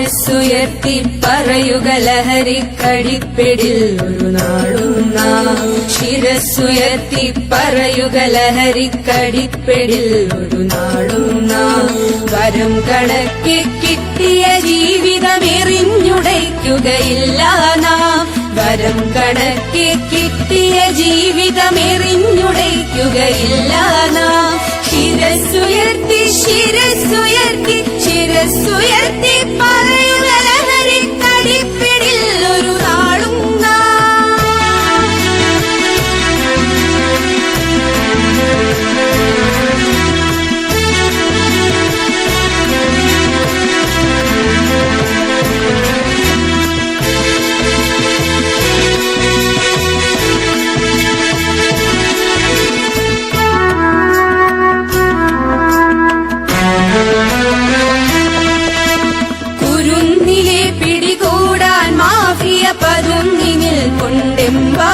ശിരസ്സുയർത്തി പറയുക ലഹരിക്കടിപ്പിടിൽ ഒരു നാളും നാം. ശിരസ്സുയർത്തി പറയുക ലഹരിക്കടിപ്പിടിൽ ഒരു നാളും നാം. വരം കണക്കെ കിട്ടിയ ജീവിതമെറിഞ്ഞുടയ്ക്കുകയില്ല നാം. വരം കണക്കെ കിട്ടിയ ജീവിതമെറിഞ്ഞുടയ്ക്കുകയില്ല നാം. ശിരസ്സുയർത്തി ശിരസ്സുയർത്തി ശിരസ്സുയർത്തി പറയുക ലഹരിക്കടിപ്പിടിൽ ഒരു നാളും പതുങ്ങിനിൽ കൊണ്ടെമ്പാ